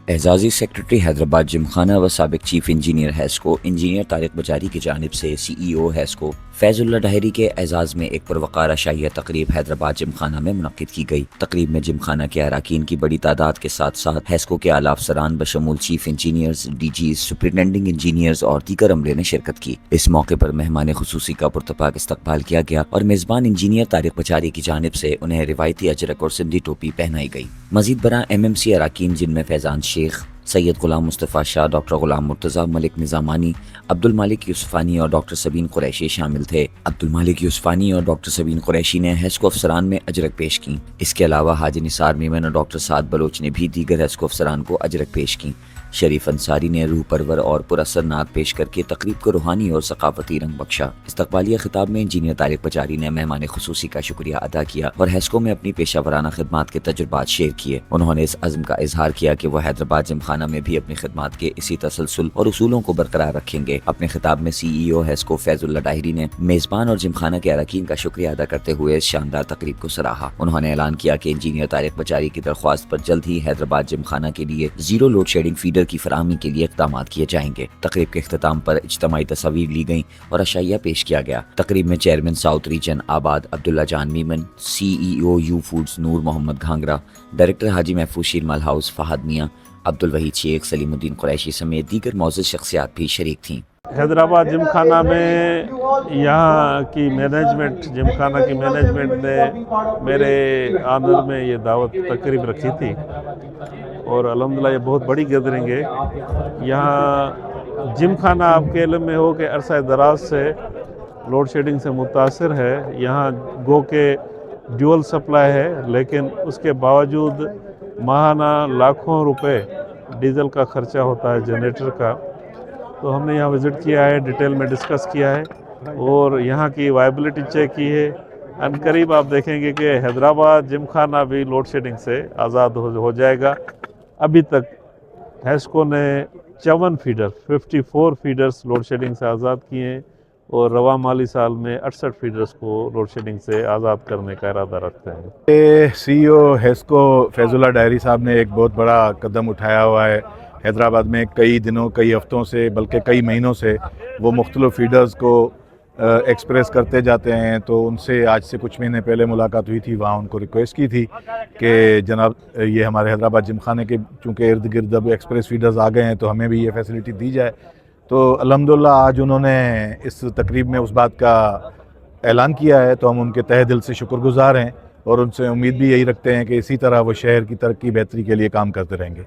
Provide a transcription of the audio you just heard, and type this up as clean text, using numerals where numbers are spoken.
एजाज़ी secretary Hyderabad Gymkhana व साबिक chief engineer HESCO engineer Tariq बजारी की जानिब से CEO हैस्को फैजुल्ला डायरी के एजाज़ में एक पुरवकार शाहिया तकरीब हैदराबाद जिमखाना में मुनक्किद की गई। तकरीब में जिमखाना के अरकान की बड़ी तादाद के साथ साथ हैस्को के आला अफसरान बशमूल chief engineers, DGs, superintending engineers और दीगर अमले ने शिरकत की। इस मौके पर मेहमान खुसूसी का पुरतपाक इस्तकबाल किया गया और मेज़बान इंजीनियर तारिक बजारी की जानिब से उन्हें रिवायती अजरक और सिंधी टोपी पहनाई गई। मजीद बरा MMC अरकान जिनमें फैजान शेख, सैयद गुलाम मुस्तफ़ा शाह, डॉक्टर गुलाम मुर्तज़ा, मलिक निज़ामानी, अब्दुल मालिक यूसुफ़ानी और डॉक्टर सबीन कुरैशी शामिल थे। अब्दुल मालिक यूसुफ़ानी और डॉक्टर सबीन कुरैशी ने हैस्को अफसरान में अजरक पेश की। इसके अलावा हाजी निसार मीमन और डॉक्टर साद बलोच ने भी दीगर हैस्को अफसरान को अजरक पेश की। शरीफ अंसारी ने रूह परवर और पुरअसर नात पेश करके तकरीब को रूहानी और सकाफती रंग बख्शा। इस्तकबालिया खिताब में इंजीनियर तारिक बजारी ने मेहमान खुसूसी का शुक्रिया अदा किया और हैस्को में अपनी पेशा वराना खिदमात के तजुर्बात शेयर किए। उन्होंने इस अज़्म का इजहार किया कि वह हैदराबाद जिमखाना में भी अपनी खिदमात के इसी तसलसल और उसूलों को बरकरार रखेंगे। अपने खिताब में CEO हैस्को फैजुल्ला डायरी ने मेज़बान और जिमखाना के अरकान का शुक्रिया अदा करते हुए इस शानदार तकरीब को सराहा। उन्होंने ऐलान किया कि इंजीनियर तारिक बजारी की दरख्वास्त पर जल्द ही हैदराबाद जिमखाना के लिए जीरो लोड शेडिंग फीडर की फराहमी के लिए इक़दाम किए जाएंगे। तकरीब के इख्तिताम पर इज्तिमाई तस्वीर ली गई और अशाइया पेश किया गया। तकरीब में चेयरमैन साउथ रीजन आबाद Abdullah Jan Memon, CEO U foods Noor Muhammad Ghangra, director Haji Mahfooz Sheermal house Fahad मियाँ, अब्दुल वहीद शेख, सलीमुद्दीन कुरैशी समेत दीगर मौजूद शख्सियात भी शरीक थीं। हैदराबाद जिमखाना में यहाँ की मैनेजमेंट, जिमखाना की मैनेजमेंट ने मेरे आनर में ये दावत तकरीब रखी थी और अल्हम्दुलिल्लाह ये बहुत बड़ी गैदरिंग है। यहाँ जिमखाना आपके इल्म में हो कि अरसा दराज से लोड शेडिंग से मुतासर है। यहाँ गो के ड्यूअल सप्लाई है, लेकिन उसके बावजूद माहाना लाखों रुपए डीज़ल का खर्चा होता है जनरेटर का। तो हमने यहाँ विज़िट किया है, डिटेल में डिस्कस किया है और यहाँ की वायबिलिटी चेक की है। अनकरीब आप देखेंगे कि हैदराबाद जिमखाना भी लोड शेडिंग से आज़ाद हो जाएगा। अभी तक हैस्को ने 54 फीडर्स लोड शेडिंग से आज़ाद किए हैं और रवा माली साल में 68 फीडर्स को लोड शेडिंग से आज़ाद करने का इरादा रखते हैं। CEO हैस्को फैजुल्ला डायरी साहब ने एक बहुत बड़ा कदम उठाया हुआ है। हैदराबाद में कई दिनों, कई हफ्तों से, बल्कि कई महीनों से वो मुख्तलिफ फीडर्स को एक्सप्रेस करते जाते हैं। तो उनसे आज से कुछ महीने पहले मुलाकात हुई थी। वहाँ उनको रिक्वेस्ट की थी कि जनाब ये हमारे हैदराबाद जिमखाने के चूँकि इर्द गिर्द अब एक्सप्रेस फीडर्स आ गए हैं तो हमें भी ये फैसिलिटी दी जाए। तो अल्हम्दुलिल्लाह आज उन्होंने इस तकरीब में उस बात का ऐलान किया है, तो हम उनके तहे दिल से शुक्रगुज़ार हैं और उनसे उम्मीद भी यही रखते हैं कि इसी तरह वो शहर की तरक्की बेहतरी के लिए काम करते रहेंगे।